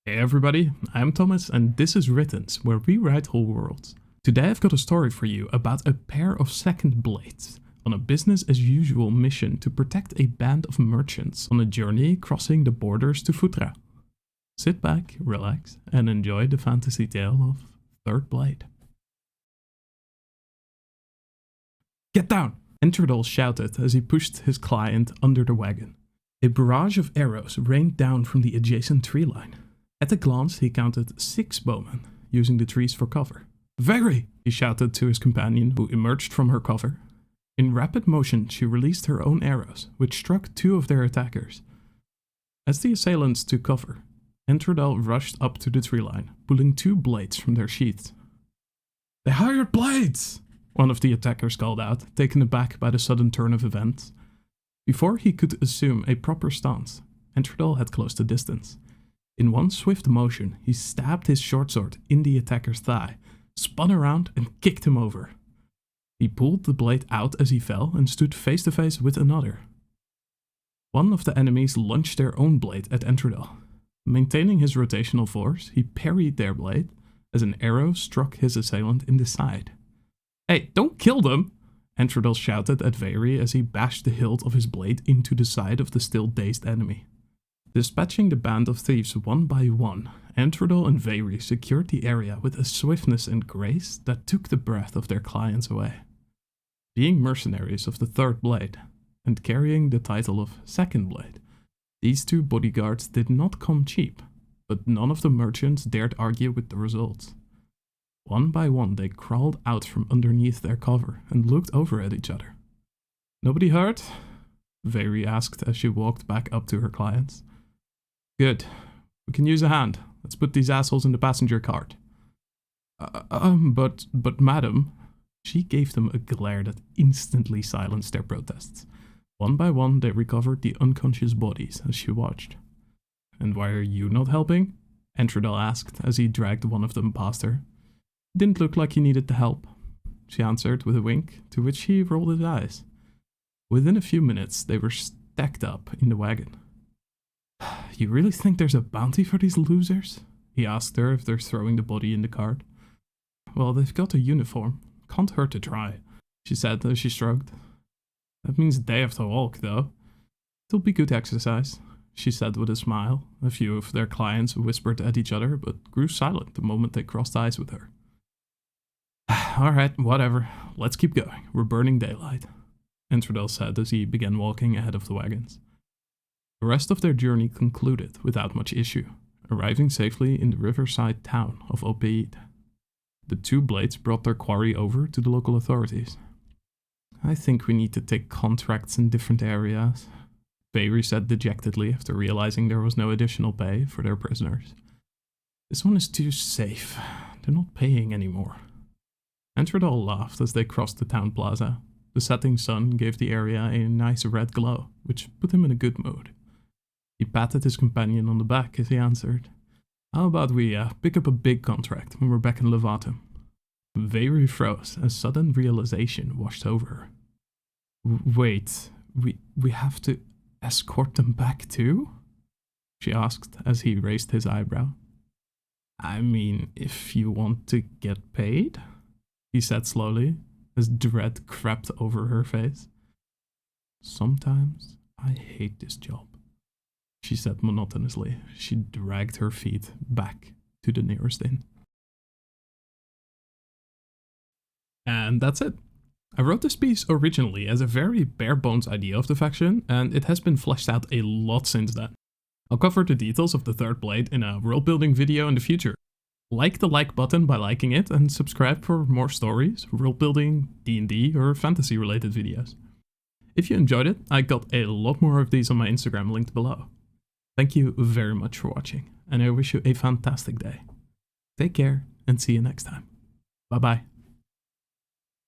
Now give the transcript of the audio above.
Hey everybody, I'm Thomas and this is Writtance, where we write whole worlds. Today I've got a story for you about a pair of second blades on a business as usual mission to protect a band of merchants on a journey crossing the borders to Futra. Sit back, relax, and enjoy the fantasy tale of Third Blade. Get down! Entradol shouted as he pushed his client under the wagon. A barrage of arrows rained down from the adjacent tree line. At a glance, he counted 6 bowmen, using the trees for cover. "Very!" he shouted to his companion, who emerged from her cover. In rapid motion, she released her own arrows, which struck 2 of their attackers. As the assailants took cover, Entradol rushed up to the tree line, pulling 2 blades from their sheaths. "They hired blades!" one of the attackers called out, taken aback by the sudden turn of events. Before he could assume a proper stance, Entradol had closed the distance. In one swift motion, he stabbed his short sword in the attacker's thigh, spun around and kicked him over. He pulled the blade out as he fell and stood face to face with another. One of the enemies launched their own blade at Entradol. Maintaining his rotational force, he parried their blade as an arrow struck his assailant in the side. "Hey, don't kill them!" Entradol shouted at Veiri as he bashed the hilt of his blade into the side of the still dazed enemy. Dispatching the band of thieves one by one, Entradol and Veiri secured the area with a swiftness and grace that took the breath of their clients away. Being mercenaries of the Third Blade, and carrying the title of Second Blade, these 2 bodyguards did not come cheap, but none of the merchants dared argue with the results. One by one they crawled out from underneath their cover and looked over at each other. "Nobody hurt?" Veiri asked as she walked back up to her clients. "Good. We can use a hand. Let's put these assholes in the passenger cart." But madam..." She gave them a glare that instantly silenced their protests. One by one they recovered the unconscious bodies as she watched. "And why are you not helping?" Entradol asked as he dragged one of them past her. "Didn't look like you needed the help," she answered with a wink, to which he rolled his eyes. Within a few minutes they were stacked up in the wagon. "You really think there's a bounty for these losers?" he asked her after throwing the body in the cart. "Well, they've got a uniform. Can't hurt to try," she said as she shrugged. "That means they have to walk, though. It'll be good exercise," she said with a smile. A few of their clients whispered at each other, but grew silent the moment they crossed eyes with her. "Alright, whatever. Let's keep going. We're burning daylight," Entradol said as he began walking ahead of the wagons. The rest of their journey concluded without much issue, arriving safely in the riverside town of Opeid. The 2 blades brought their quarry over to the local authorities. "I think we need to take contracts in different areas," Veiri said dejectedly after realizing there was no additional pay for their prisoners. "This one is too safe. They're not paying anymore." Entradol laughed as they crossed the town plaza. The setting sun gave the area a nice red glow, which put him in a good mood. He patted his companion on the back as he answered, "How about we pick up a big contract when we're back in Levatum?" Veiri froze as sudden realization washed over her. "Wait, we have to escort them back too?" she asked as he raised his eyebrow. "I mean, if you want to get paid," he said slowly, as dread crept over her face. "Sometimes I hate this job," she said monotonously. She dragged her feet back to the nearest inn. And that's it. I wrote this piece originally as a very bare-bones idea of the faction, and it has been fleshed out a lot since then. I'll cover the details of the Third Blade in a world-building video in the future. Like the like button by liking it, and subscribe for more stories, world-building, D&D, or fantasy-related videos. If you enjoyed it, I got a lot more of these on my Instagram linked below. Thank you very much for watching, and I wish you a fantastic day. Take care, and see you next time. Bye bye.